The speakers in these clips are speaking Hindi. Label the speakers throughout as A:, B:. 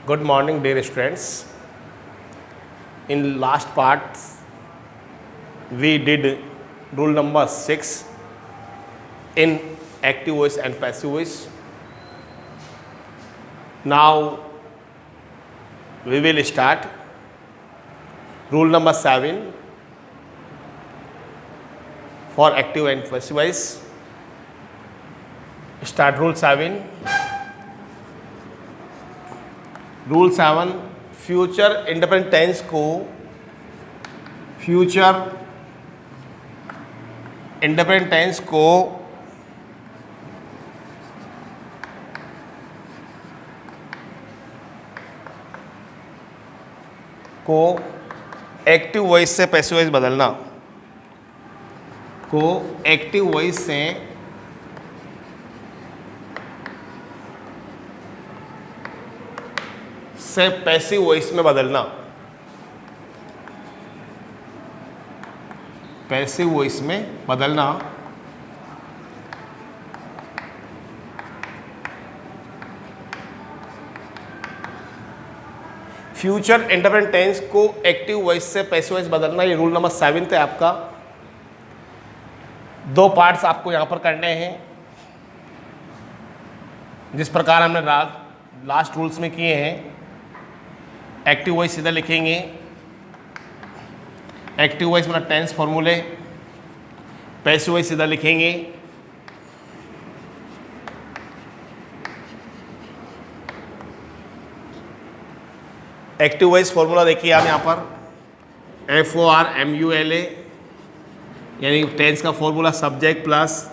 A: Good morning, dear students. In last part, we did rule number 6 in active voice and passive voice. Now we will start rule number 7 for active and passive voice. Start rule 7. Rule 7 future independent tense को एक्टिव वॉइस से पैसिव वॉइस बदलना एक्टिव वॉइस से पैसिव वॉइस में बदलना फ्यूचर इंडिपेंडेंट टेंस को एक्टिव वॉइस से पैसिव वॉइस बदलना, ये रूल नंबर 7 है आपका। 2 पार्ट्स आपको यहां पर करने हैं, जिस प्रकार हमने लास्ट रूल्स में किए हैं। एक्टिव वॉइस सीधा लिखेंगे, एक्टिव वॉइस मतलब टेंस फॉर्मूले। पैसिव वॉइस सीधा लिखेंगे, एक्टिव वॉइस फॉर्मूला देखिए आप यहाँ पर FORMULA, यानी टेंस का formula subject plus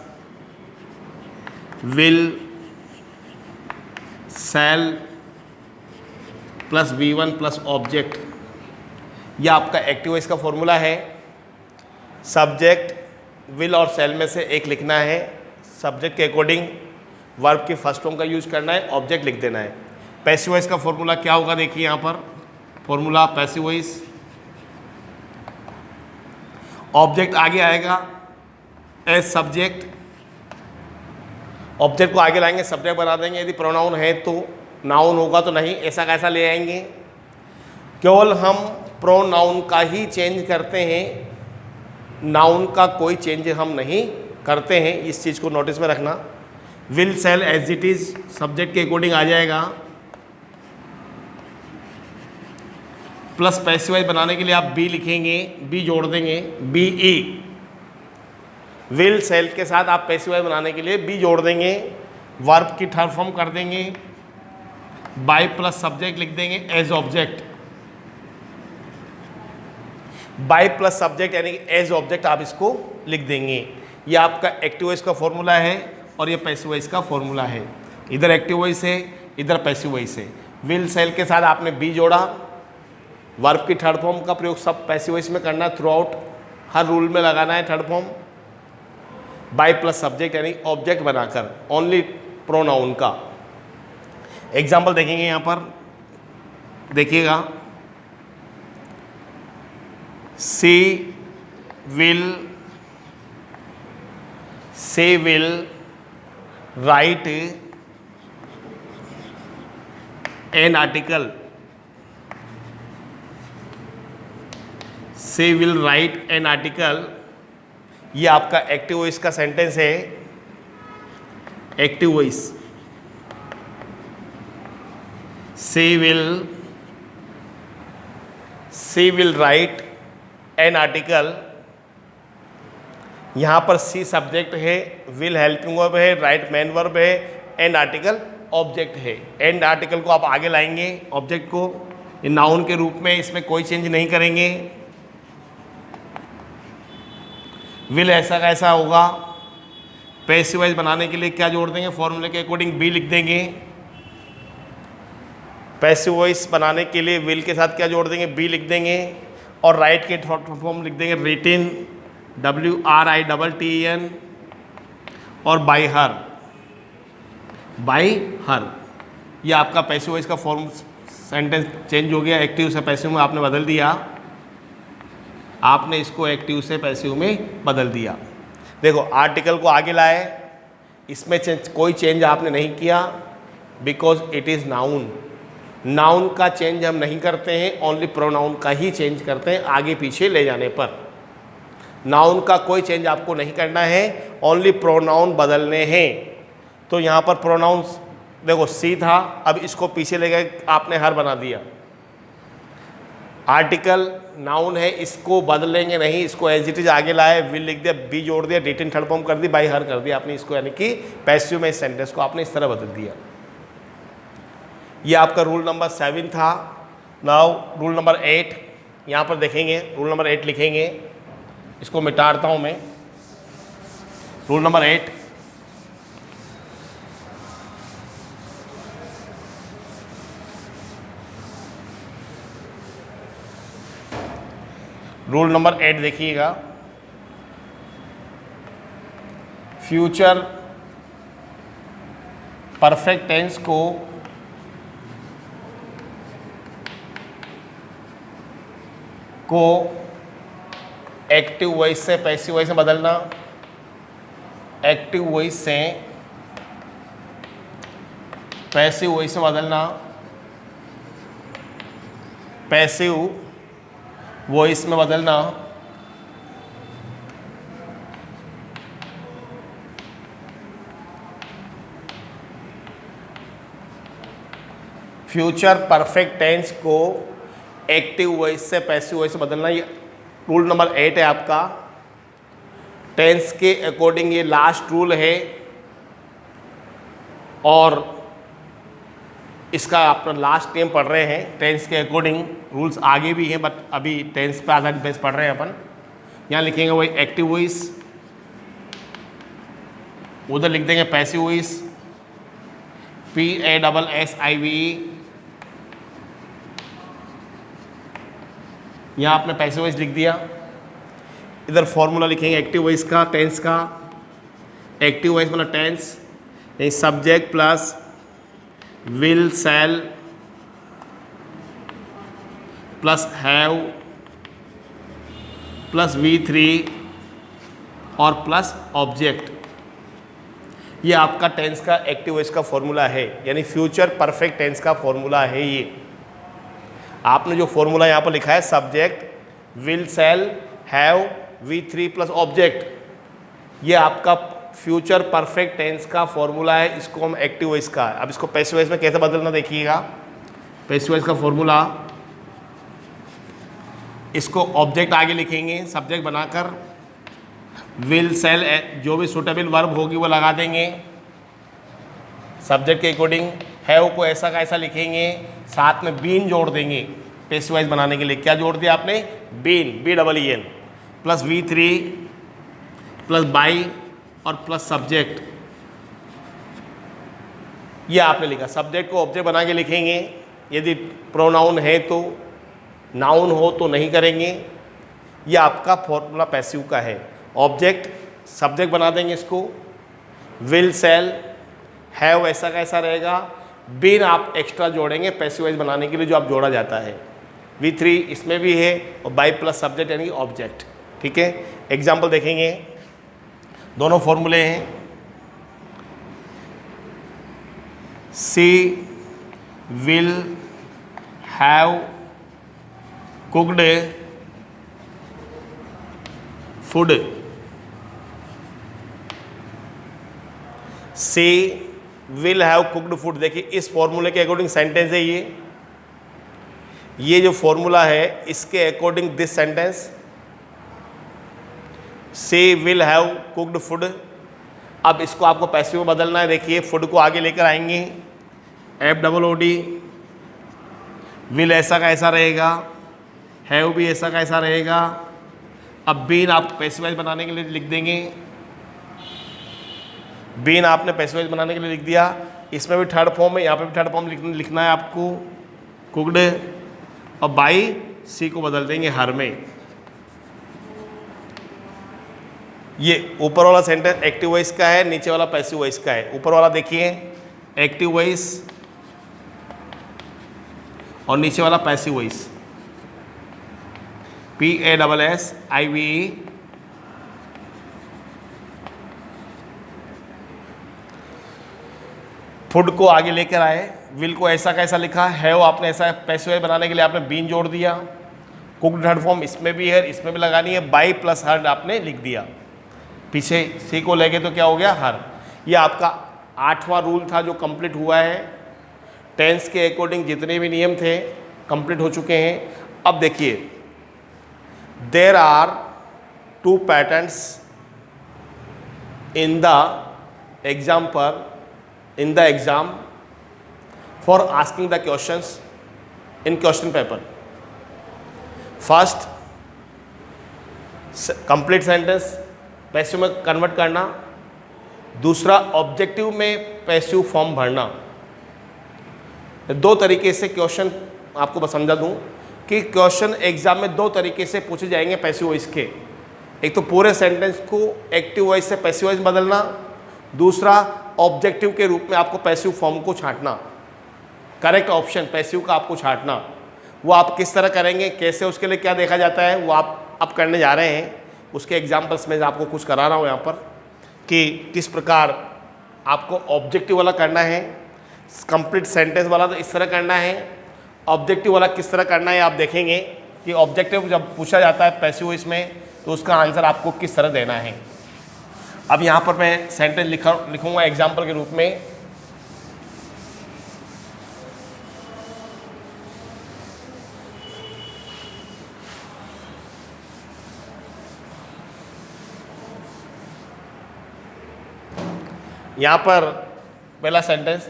A: will shall plus V1 plus object. यह आपका एक्टिव वॉइस का फॉर्मूला है। सब्जेक्ट विल और सेल में से एक लिखना है, सब्जेक्ट के अकॉर्डिंग वर्ब की फर्स्ट फॉर्म का यूज करना है, ऑब्जेक्ट लिख देना है। पैसिव वॉइस का फॉर्मूला क्या होगा देखिए यहाँ पर, फॉर्मूला पैसिव वॉइस, ऑब्जेक्ट आगे आएगा एज सब्जेक्ट, ऑब्जेक्ट को आगे लाएंगे, सब्जेक्ट बना देंगे। यदि प्रोनाउन है तो नाउन होगा तो नहीं, ऐसा कैसा ले आएंगे। केवल हम प्रोनाउन का ही चेंज करते हैं, नाउन का कोई चेंज हम नहीं करते हैं, इस चीज़ को नोटिस में रखना। Will shall as it is subject के अकॉर्डिंग आ जाएगा, प्लस पैसिव वॉइस बनाने के लिए आप बी लिखेंगे, बी जोड़ देंगे, BE। विल सेल के साथ आप पैसिव वॉइस बनाने के लिए बी जोड़ देंगे, वर्ब की थर्ड फॉर्म कर देंगे, बाय प्लस सब्जेक्ट लिख देंगे as object. By plus subject यानी कि एज ऑब्जेक्ट आप इसको लिख देंगे। ये आपका एक्टिव वॉइस का फॉर्मूला है और ये पैसिव वॉइस का फॉर्मूला है। इधर एक्टिव वॉइस है, इधर पैसिव वॉइस है। विल सेल के साथ आपने बी जोड़ा, वर्ब की थर्ड फॉर्म का प्रयोग सब पैसिव वॉइस में करना है, थ्रू आउट हर रूल में लगाना है third form. By plus subject यानी ऑब्जेक्ट बनाकर ओनली प्रोनाउन का। एग्जाम्पल देखेंगे यहाँ पर, देखिएगा। She will write an article, she will write an article. ये आपका एक्टिव वॉइस का सेंटेंस है, active voice. She will write an article. यहाँ पर सी सब्जेक्ट है, विल हेल्पिंग वर्ब है, राइट मेन वर्ब है, एन आर्टिकल ऑब्जेक्ट है। एंड आर्टिकल को आप आगे लाएंगे, ऑब्जेक्ट को ये नाउन के रूप में, इसमें कोई चेंज नहीं करेंगे। विल ऐसा कैसा होगा, पैसिव वॉइस बनाने के लिए क्या जोड़ देंगे, फॉर्मूले के अकॉर्डिंग बी लिख देंगे। पैसिव वॉइस बनाने के लिए विल के साथ क्या जोड़ देंगे, बी लिख देंगे। और राइट के फॉर्म लिख देंगे रिटिन, WRITTEN, और बाय हर। ये आपका पैसिव वॉइस का फॉर्म सेंटेंस चेंज हो गया, एक्टिव से पैसिव में आपने बदल दिया। आपने इसको एक्टिव से पैसिव में बदल दिया। देखो आर्टिकल को आगे लाए, इसमें कोई चेंज आपने नहीं किया because it is noun. Noun का चेंज हम नहीं करते हैं, ओनली प्रोनाउन का ही चेंज करते हैं आगे पीछे ले जाने पर। नाउन का कोई चेंज आपको नहीं करना है, ओनली प्रोनाउन बदलने हैं। तो यहाँ पर प्रोनाउंस देखो सी था, अब इसको पीछे ले गए, आपने हर बना दिया। आर्टिकल नाउन है, इसको बदलेंगे नहीं, इसको एज इट इज आगे लाए, विल लिख दिया, बी जोड़ दिया, डिट इन थर्ड फॉर्म कर दी, बाई हर कर दिया आपने इसको, यानी कि पैसिव में इस सेंटेंस को आपने इस तरह बदल दिया। ये आपका रूल नंबर 7 था। नाउ रूल नंबर 8 यहाँ पर देखेंगे, रूल नंबर 8 लिखेंगे, इसको मिटाता हूँ मैं। रूल नंबर 8, रूल नंबर 8 देखिएगा, फ्यूचर परफेक्ट टेंस को एक्टिव वॉइस से पैसिव वॉइस में बदलना, एक्टिव वॉइस से पैसिव वॉइस में बदलना, पैसिव वॉइस में बदलना, फ्यूचर परफेक्ट टेंस को एक्टिव वॉइस से पैसिव वॉइस में बदलना। ये रूल नंबर 8 है आपका। टेंस के अकॉर्डिंग ये लास्ट रूल है, और इसका अपना लास्ट टाइम पढ़ रहे हैं। टेंस के अकॉर्डिंग रूल्स आगे भी हैं, बट अभी टेंस पे आधारित बेस पढ़ रहे हैं अपन। यहाँ लिखेंगे वही एक्टिव वॉइस, उधर लिख देंगे पैसिव वॉइस, PASSIVE। यहाँ आपने पैसिव वॉइस लिख दिया। इधर फॉर्मूला लिखेंगे एक्टिव वॉइस का, टेंस का। एक्टिव वॉइस मतलब टेंस, यानी subject plus will shell plus have plus V3 और प्लस ऑब्जेक्ट। ये आपका टेंस का एक्टिव वॉइस का फॉर्मूला है, यानी फ्यूचर परफेक्ट टेंस का फॉर्मूला है। ये आपने जो फॉर्मूला यहाँ पर लिखा है, subject will shall have V3 plus object, ये आपका फ्यूचर परफेक्ट टेंस का फॉर्मूला है। इसको हम एक्टिव वॉइस का, अब इसको पैसिव वॉइस में कैसे बदलना देखिएगा। पैसिव वॉइस का फॉर्मूला, इसको ऑब्जेक्ट आगे लिखेंगे सब्जेक्ट बनाकर, विल शैल जो भी सुटेबल वर्ब होगी वो लगा देंगे सब्जेक्ट के अकॉर्डिंग। हैव को ऐसा का ऐसा लिखेंगे, साथ में बीन जोड़ देंगे पैसिव वॉइस बनाने के लिए। क्या जोड़ दिया आपने? Been, BEEN plus V3 plus by और प्लस सब्जेक्ट। ये आपने लिखा। सब्जेक्ट को ऑब्जेक्ट बना के लिखेंगे, यदि प्रोनाउन है तो, नाउन हो तो नहीं करेंगे। ये आपका फॉर्मूला पैसिव का है। ऑब्जेक्ट सब्जेक्ट बना देंगे इसको, विल शैल हैव ऐसा का ऐसा रहेगा, बीन आप एक्स्ट्रा जोड़ेंगे पैसिव वॉइस बनाने के लिए, जो आप जोड़ा जाता है। V3 इसमें भी है, और बाई प्लस सब्जेक्ट यानी ऑब्जेक्ट। ठीक है, एग्जाम्पल देखेंगे, दोनों फॉर्मूले हैं। She will have cooked food, she will have cooked food. देखिए इस फॉर्मूले के अकॉर्डिंग सेंटेंस है ये जो फॉर्मूला है इसके according this sentence, she will have cooked food. अब इसको आपको पैसिव में बदलना है। देखिए फूड को आगे लेकर आएंगे, FOOD, विल ऐसा का ऐसा रहेगा, हैव भी ऐसा का ऐसा रहेगा। अब बीन आप पैसिव वॉइस बनाने के लिए लिख देंगे, बीन आपने पैसिव वॉइस बनाने के लिए लिख दिया। इसमें भी थर्ड फॉर्म है, यहाँ पे भी थर्ड फॉर्म लिखना है आपको, कुक्ड, और बाई सी को बदल देंगे हर में। ये ऊपर वाला सेंटेंस एक्टिव वॉइस का है, नीचे वाला पैसिव वॉइस का है। ऊपर वाला देखिए एक्टिव वॉइस और नीचे वाला पैसिव वॉइस, PASSIVE। फूड को आगे लेकर आए, विल को ऐसा कैसा लिखा है, वो आपने ऐसा पैसिव वॉइस बनाने के लिए आपने बीन जोड़ दिया, कुक्ड हर्ड फॉर्म इसमें भी है, इसमें भी लगानी है, बाई प्लस हर्ड आपने लिख दिया, पीछे सी को लेके तो क्या हो गया हर। ये आपका 8वां रूल था जो कंप्लीट हुआ है। टेंस के अकॉर्डिंग जितने भी नियम थे कंप्लीट हो चुके हैं। अब देखिए, there are 2 patterns in the exam for asking the questions in question paper. First, complete sentence passive में कन्वर्ट करना, दूसरा ऑब्जेक्टिव में पैसिव फॉर्म भरना। 2 तरीके से क्वेश्चन आपको बस समझा दूं कि क्वेश्चन एग्जाम में 2 तरीके से पूछे जाएंगे पैसिव वॉइस के। एक तो पूरे सेंटेंस को एक्टिव वॉइस से पैसिव वॉइस बदलना, दूसरा ऑब्जेक्टिव के रूप में आपको पैसिव फॉर्म को छांटना। करेक्ट ऑप्शन पैसिव का आपको छांटना, वो आप किस तरह करेंगे, कैसे, उसके लिए क्या देखा जाता है, वो आप अब करने जा रहे हैं। उसके एग्जाम्पल्स में आपको कुछ करा रहा हूँ यहाँ पर कि किस प्रकार आपको ऑब्जेक्टिव वाला करना है, कंप्लीट सेंटेंस वाला तो इस तरह करना है, ऑब्जेक्टिव वाला किस तरह करना है। आप देखेंगे कि ऑब्जेक्टिव जब पूछा जाता है पैसिव वॉइस में तो उसका आंसर आपको किस तरह देना है। अब यहाँ पर मैं सेंटेंस लिखूँगा एग्जाम्पल के रूप में। यहाँ पर पहला sentence,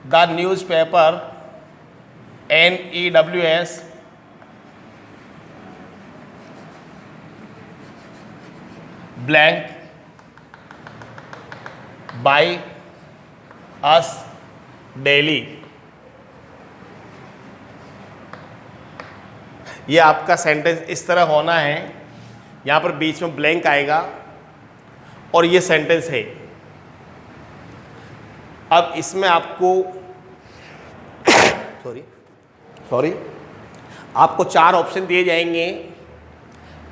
A: the newspaper NEWS blank by us daily. ये आपका सेंटेंस इस तरह होना है, यहाँ पर बीच में ब्लैंक आएगा और ये सेंटेंस है। अब इसमें आपको सॉरी आपको 4 ऑप्शन दिए जाएंगे।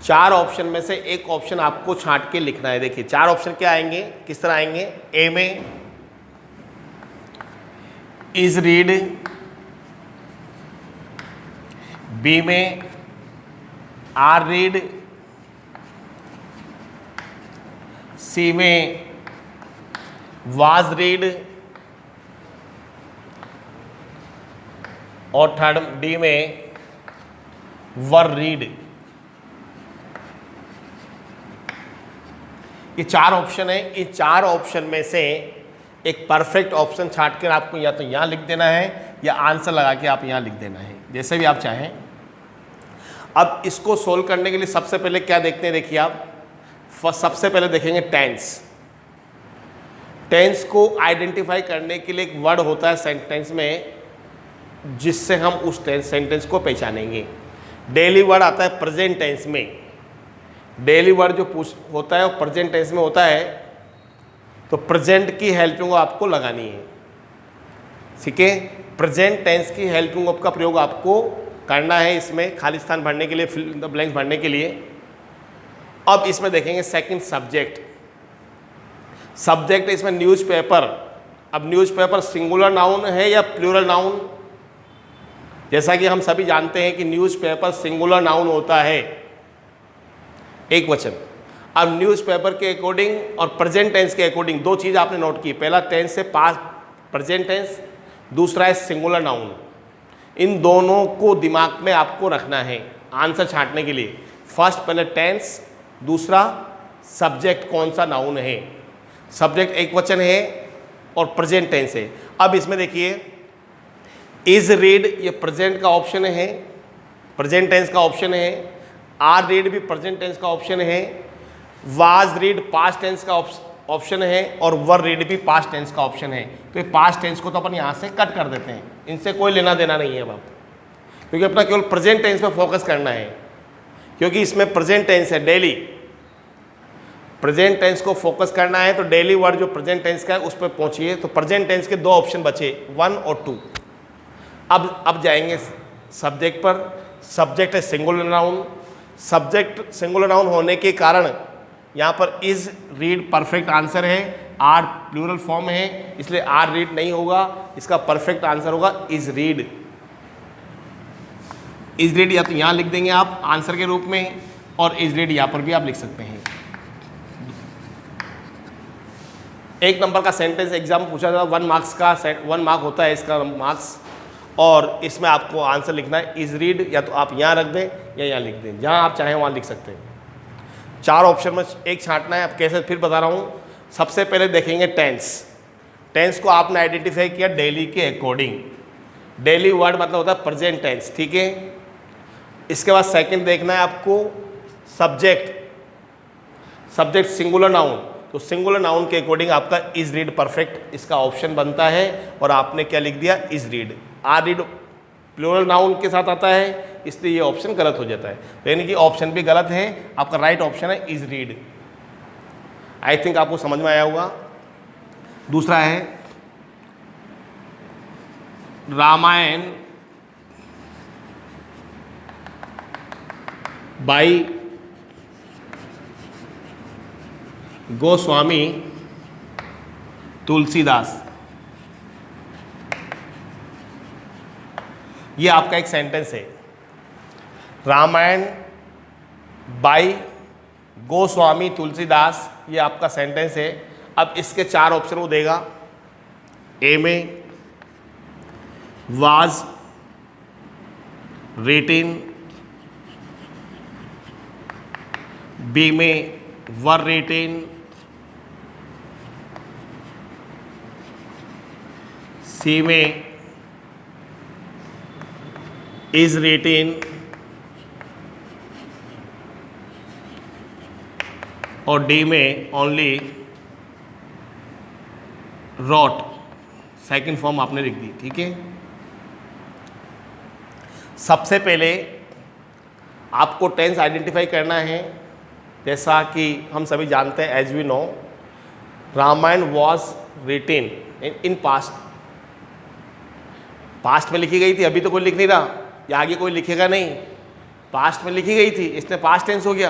A: 4 ऑप्शन में से एक ऑप्शन आपको छांट के लिखना है। देखिए 4 ऑप्शन क्या आएंगे, किस तरह आएंगे। ए में इज रीड, बी में आर रीड, सी में वाज रीड और थर्ड डी में वर रीड। ये 4 ऑप्शन है। ये 4 ऑप्शन में से एक परफेक्ट ऑप्शन छांट कर आपको या तो यहाँ लिख देना है या आंसर लगा के आप यहाँ लिख देना है, जैसे भी आप चाहें। अब इसको सोल्व करने के लिए सबसे पहले क्या देखते हैं, देखिए आप सबसे पहले देखेंगे टेंस। टेंस को आइडेंटिफाई करने के लिए एक वर्ड होता है सेंटेंस में जिससे हम उस सेंटेंस को पहचानेंगे। डेली वर्ड आता है प्रेजेंट टेंस में। डेली वर्ड जो होता है वो प्रेजेंट टेंस में होता है, तो प्रेजेंट की हेल्पिंग वर्ब आपको लगानी है। ठीक है, प्रेजेंट टेंस की हेल्पिंग वर्ब का प्रयोग आपको करना है इसमें खाली स्थान भरने के लिए, फिल इन द ब्लैंक्स भरने के लिए। अब इसमें देखेंगे सेकंड सब्जेक्ट। सब्जेक्ट इसमें न्यूज़पेपर। अब न्यूज़पेपर सिंगुलर नाउन है या प्लूरल नाउन। जैसा कि हम सभी जानते हैं कि न्यूज़पेपर सिंगुलर नाउन होता है, एक वचन। अब न्यूज़पेपर के अकॉर्डिंग और प्रेजेंट टेंस के अकॉर्डिंग 2 चीज़ आपने नोट की। पहला टेंस से पास्ट प्रेजेंट टेंस, दूसरा है सिंगुलर नाउन। इन दोनों को दिमाग में आपको रखना है आंसर छांटने के लिए। फर्स्ट पहले टेंस, दूसरा सब्जेक्ट कौन सा नाउन है। सब्जेक्ट एक वचन है और प्रेजेंट टेंस है। अब इसमें देखिए इज रीड ये प्रेजेंट का ऑप्शन है, प्रेजेंट टेंस का ऑप्शन है। आर रीड भी प्रेजेंट टेंस का ऑप्शन है। वाज रीड पास्ट टेंस का ऑप्शन है और वर रीड भी पास्ट टेंस का ऑप्शन है। तो ये पास्ट टेंस को तो अपन यहाँ से कट कर देते हैं, इनसे कोई लेना देना नहीं है अब, क्योंकि अपना केवल प्रेजेंट टेंस पे फोकस करना है। क्योंकि इसमें प्रेजेंट टेंस है, डेली प्रेजेंट टेंस को फोकस करना है, तो डेली वर्ड जो प्रेजेंट टेंस का है उस पर पहुँचिए। तो प्रेजेंट टेंस के 2 ऑप्शन बचे, 1 और 2। अब जाएंगे सब्जेक्ट पर। सब्जेक्ट है singular noun. Subject singular noun होने के कारण यहाँ पर इज रीड परफेक्ट आंसर है। आर प्लूरल फॉर्म है इसलिए आर रीड नहीं होगा, इसका परफेक्ट आंसर होगा इज रीड। इज रीड या तो यहाँ लिख देंगे आप आंसर के रूप में, और इज रीड यहाँ पर भी आप लिख सकते हैं। एक नंबर का सेंटेंस एग्जाम पूछा जाता है, 1 मार्क्स का 1 मार्क होता है इसका मार्क्स, और इसमें आपको आंसर लिखना है इज रीड, या तो आप यहाँ रख दें या यहाँ लिख दें, जहाँ आप चाहें वहाँ लिख सकते हैं। 4 ऑप्शन में एक छांटना है। अब कैसे फिर बता रहा हूँ। सबसे पहले देखेंगे टेंस। टेंस को आपने आइडेंटिफाई किया डेली के अकॉर्डिंग। डेली वर्ड मतलब होता है प्रेजेंट टेंस, ठीक है। इसके बाद सेकंड देखना है आपको सब्जेक्ट। सब्जेक्ट सिंगुलर नाउन, तो सिंगुलर नाउन के अकॉर्डिंग आपका इज रीड परफेक्ट इसका ऑप्शन बनता है, और आपने क्या लिख दिया is read. Are read plural noun के साथ आता है इसलिए ये ऑप्शन गलत हो जाता है, यानी कि ऑप्शन भी गलत है। आपका राइट ऑप्शन है इज रीड। आई थिंक आपको समझ में आया होगा। दूसरा है रामायण बाई गोस्वामी तुलसीदास। ये आपका एक सेंटेंस है, रामायण बाई गोस्वामी तुलसीदास, ये आपका सेंटेंस है। अब इसके 4 ऑप्शन वो देगा। ए में वाज रिटिन, बी में वर रिटिन, सी में इज रिटिन, और डी में ओनली रॉट। सेकंड फॉर्म आपने लिख दी, ठीक है। सबसे पहले आपको टेंस आइडेंटिफाई करना है। जैसा कि हम सभी जानते हैं, as we know, Ramayana was written in past. Past में लिखी गई थी, अभी तो कोई लिख नहीं रहा, या आगे कोई लिखेगा नहीं। पास्ट में लिखी गई थी इसलिए पास्ट टेंस हो गया,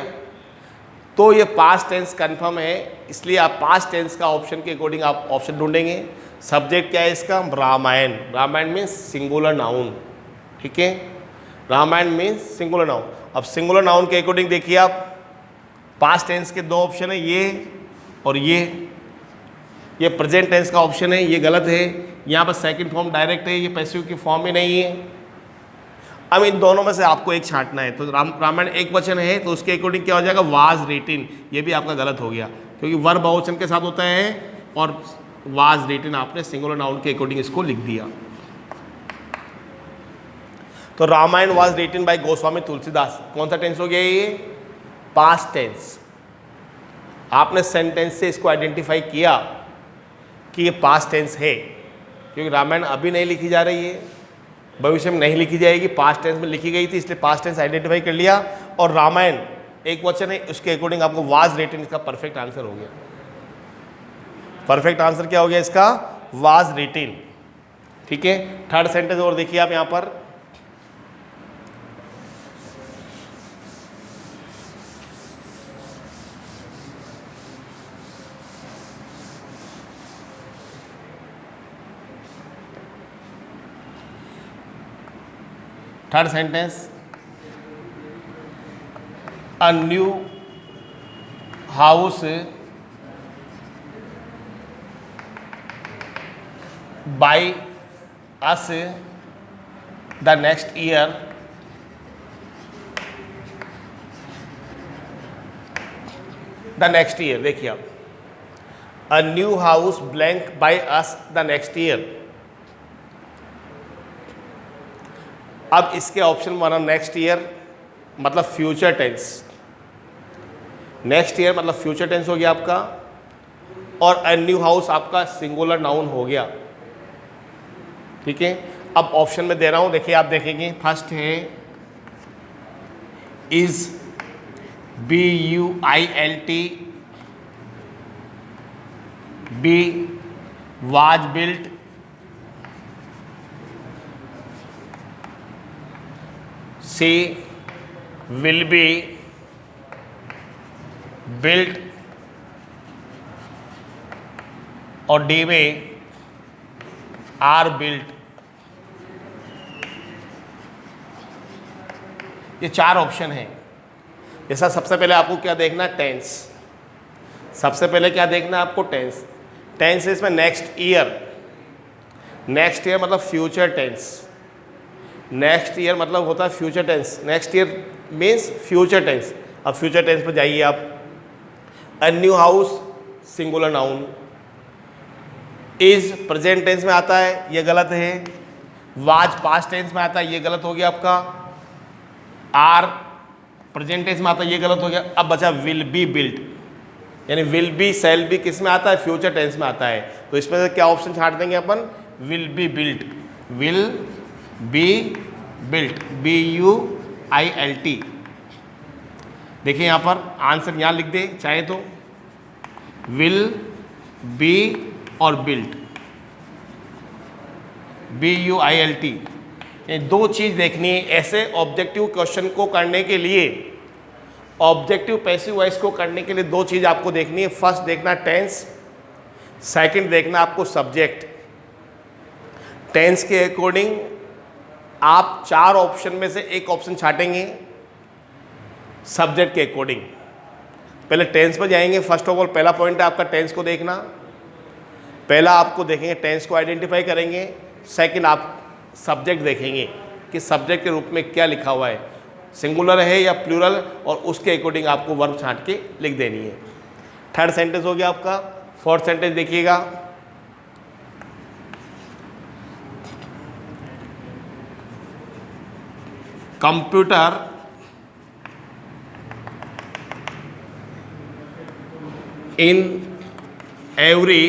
A: तो ये पास्ट टेंस कंफर्म है, इसलिए आप पास्ट टेंस का ऑप्शन के अकॉर्डिंग आप ऑप्शन ढूंढेंगे। सब्जेक्ट क्या है इसका, Ramayana. Ramayana means singular noun, ठीक है। Ramayana means singular noun. अब सिंगुलर नाउन के अकॉर्डिंग देखिए आप, पास्ट टेंस के 2 ऑप्शन है, ये और ये प्रेजेंट टेंस का ऑप्शन है, ये गलत है। यहाँ पर सेकंड फॉर्म डायरेक्ट है, ये पैसिव की फॉर्म में नहीं है। अब इन दोनों में से आपको एक छांटना है। तो रामायण एक वचन है तो उसके अकॉर्डिंग क्या हो जाएगा, वाज रिटिन। ये भी आपका गलत हो गया क्योंकि वर बहुवचन के साथ होता है, और वाज रिटिन आपने सिंगुलर नाउन के अकॉर्डिंग इसको लिख दिया। तो Ramayana was written by Goswami Tulsidas, कौन सा टेंस हो गया ये, पास्ट टेंस। आपने सेंटेंस से इसको आइडेंटिफाई किया कि ये पास्ट टेंस है, क्योंकि रामायण अभी नहीं लिखी जा रही है, भविष्य में नहीं लिखी जाएगी, पास्ट टेंस में लिखी गई थी, इसलिए पास्ट टेंस आइडेंटिफाई कर लिया। और रामायण एक वचन है, उसके अकॉर्डिंग आपको वाज रिटिन इसका परफेक्ट आंसर हो गया। परफेक्ट आंसर क्या हो गया इसका, वाज रिटिन, ठीक है। थर्ड सेंटेंस और देखिए आप यहां पर, third sentence, a new house by us the next year, the next year. देखिए आप, a new house blank by us the next year. अब इसके ऑप्शन बना नेक्स्ट ईयर मतलब फ्यूचर टेंस। नेक्स्ट ईयर मतलब फ्यूचर टेंस हो गया आपका, और अ न्यू हाउस आपका सिंगुलर नाउन हो गया, ठीक है। अब ऑप्शन में दे रहा हूं, देखिए आप देखेंगे, फर्स्ट है is BUILT, B was built, C will be built, और डी में आर बिल्ट। ये 4 ऑप्शन हैं। जैसा सबसे पहले आपको क्या देखना है, टेंस। सबसे पहले क्या देखना है आपको, टेंस। टेंस इसमें नेक्स्ट ईयर। नेक्स्ट ईयर मतलब फ्यूचर टेंस। नेक्स्ट ईयर मतलब होता है future tense. Next year means future tense. अब फ्यूचर टेंस पर जाइए आप। A new house singular noun. Is present tense में आता है, ये गलत है। वाज पास्ट टेंस में आता है, ये गलत हो गया आपका। आर प्रेजेंट टेंस में आता है, ये गलत हो गया। अब बचा विल बी बिल्ट, यानी विल बी शैल बी किस में आता है, फ्यूचर टेंस में आता है। तो इसमें से क्या ऑप्शन छाट देंगे अपन, will be built. Will be built, BUILT। देखिए यहाँ पर आंसर यहाँ लिख दें चाहे तो, विल बी और बिल्ट, BUILT। ये 2 चीज़ देखनी है। ऐसे ऑब्जेक्टिव क्वेश्चन को करने के लिए, ऑब्जेक्टिव पैसिव वॉइस को करने के लिए 2 चीज़ आपको देखनी है। फर्स्ट देखना टेंस, सेकंड देखना आपको सब्जेक्ट। टेंस के अकॉर्डिंग आप 4 ऑप्शन में से एक ऑप्शन छाटेंगे, सब्जेक्ट के अकॉर्डिंग। पहले टेंस पर जाएंगे। फर्स्ट ऑफ ऑल पहला पॉइंट है आपका टेंस को देखना। पहला आपको देखेंगे, टेंस को आइडेंटिफाई करेंगे। सेकंड आप सब्जेक्ट देखेंगे कि सब्जेक्ट के रूप में क्या लिखा हुआ है, सिंगुलर है या प्लूरल, और उसके अकॉर्डिंग आपको वर्ब छांट के लिख देनी है। थर्ड सेंटेंस हो गया आपका। फोर्थ सेंटेंस देखिएगा, computer in every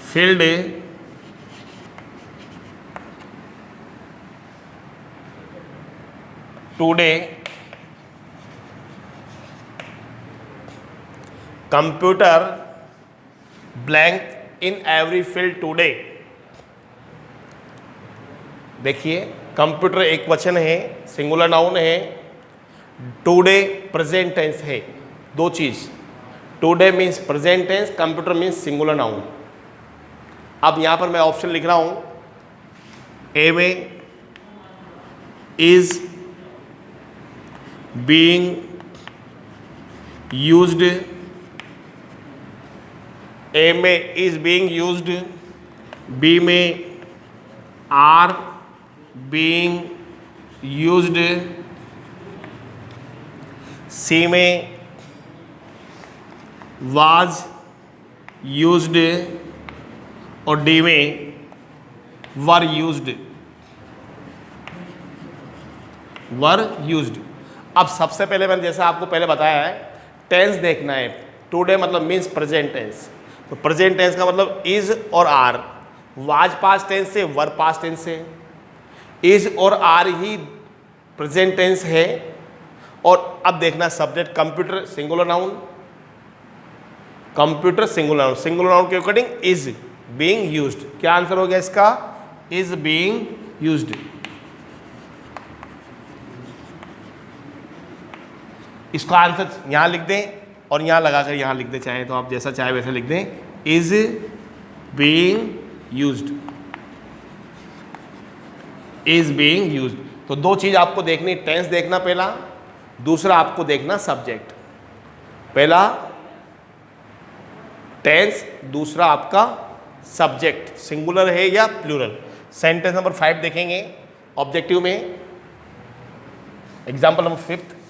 A: field today. Computer blank in every field today. देखिए कंप्यूटर एक वचन है, सिंगुलर नाउन है। टुडे प्रेजेंट टेंस है। 2 चीज, today means present tense, computer means singular noun. अब यहां पर मैं ऑप्शन लिख रहा हूं, ए में इज being used, A में is being used, B में are being used, C में was used, और D में were used। अब सबसे पहले मैंने जैसा आपको पहले बताया है, टेंस देखना है। टुडे मतलब मीन्स प्रेजेंट टेंस, तो प्रेजेंट टेंस का मतलब इज और आर। वाज पास्ट टेंस से, वर पास्ट टेंस से। इज और आर ही प्रेजेंट टेंस है। और अब देखना subject, computer singular noun, computer singular noun. Singular noun के अकॉर्डिंग इज बीइंग यूज्ड। क्या आंसर हो गया इसका, इज बीइंग यूज्ड। इसका आंसर यहाँ लिख दें और यहाँ लगाकर यहाँ लिख दें, चाहे तो आप जैसा चाहे वैसे लिख दें, is being used, is being used. तो 2 चीज आपको देखनी, टेंस देखना पहला, दूसरा आपको देखना सब्जेक्ट। पहला टेंस, दूसरा आपका सब्जेक्ट, सिंगुलर है या प्लूरल। सेंटेंस नंबर 5 देखेंगे ऑब्जेक्टिव में। एग्जाम्पल नंबर 5,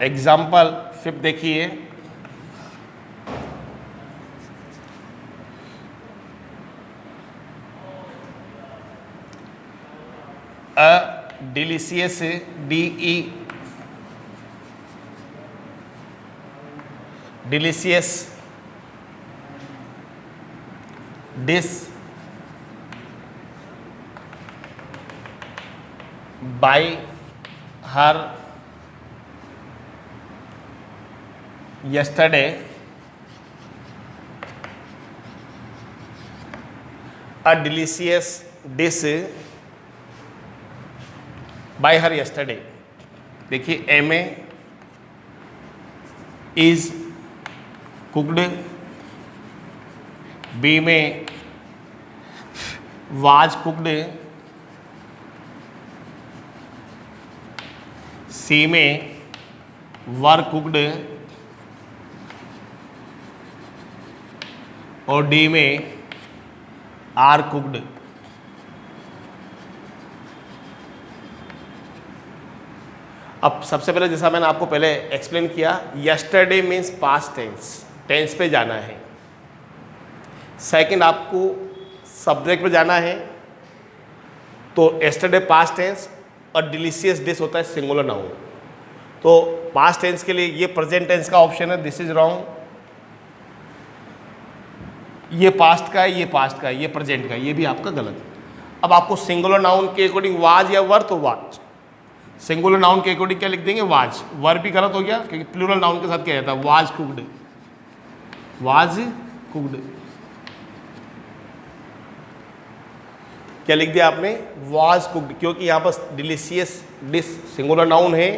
A: एग्जाम्पल 5 देखिए, a delicious, DE delicious dish by her yesterday a delicious dish by her yesterday. देखिए ए में इज कुकड, बी में वाज कुकड, सी में वर कुकड और डी में आर कुकड। अब सबसे पहले जैसा मैंने आपको पहले एक्सप्लेन किया, yesterday means past tense, tense पे जाना है। सेकंड आपको सब्जेक्ट पे जाना है, तो यस्टरडे पास्ट टेंस और डिलीशियस डिश होता है सिंगुलर नाउन। तो पास्ट टेंस के लिए ये प्रेजेंट टेंस का ऑप्शन है, दिस इज रॉन्ग। ये पास्ट का है, ये पास्ट का है, ये प्रेजेंट का है, ये भी आपका गलत है। अब आपको सिंगुलर नाउन के अकॉर्डिंग वाज या वर, तो वाज। सिंगुलर नाउन के अकॉर्डिंग क्या लिख देंगे, वाज। वर भी गलत हो गया क्योंकि प्लूरल नाउन के साथ क्या जाता है, वाज कुक्ड, वाज कुक्ड। क्या लिख दिया आपने, वाज कुक्ड, क्योंकि यहाँ पर डिलीशियस डिश सिंगुलर नाउन है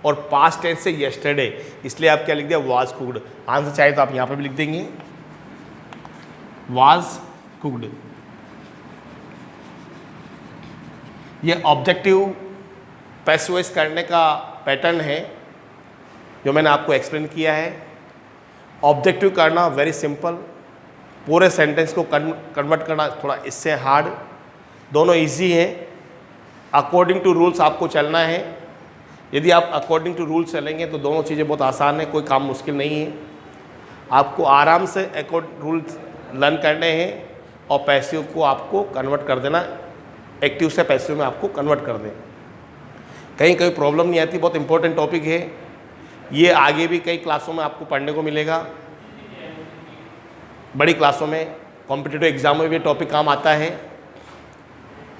A: और पास्ट टेंस से यस्टरडे, इसलिए आप क्या लिख दिया, वाज कुक्ड। आंसर चाहे तो आप यहाँ पर भी लिख देंगे वाज कुक्ड। ये ऑब्जेक्टिव पैसिव वॉइस करने का पैटर्न है जो मैंने आपको एक्सप्लेन किया है। ऑब्जेक्टिव करना वेरी सिंपल, पूरे सेंटेंस को कन्वर्ट करना थोड़ा इससे हार्ड। दोनों इजी हैं, अकॉर्डिंग टू रूल्स आपको चलना है। यदि आप अकॉर्डिंग टू रूल्स चलेंगे तो दोनों चीज़ें बहुत आसान है, कोई काम मुश्किल नहीं है। आपको आराम से रूल्स लर्न करने हैं और पैसिव को आपको कन्वर्ट कर देना, एक्टिव से पैसिव में आपको कन्वर्ट कर दें। कहीं कोई प्रॉब्लम नहीं आती, बहुत इंपॉर्टेंट टॉपिक है ये। आगे भी कई क्लासों में आपको पढ़ने को मिलेगा, बड़ी क्लासों में, कॉम्पिटिटिव एग्जाम में भी टॉपिक काम आता है।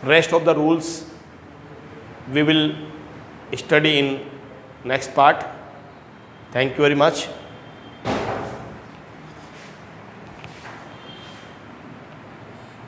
A: Rest of the rules we will study in next part. Thank you very much.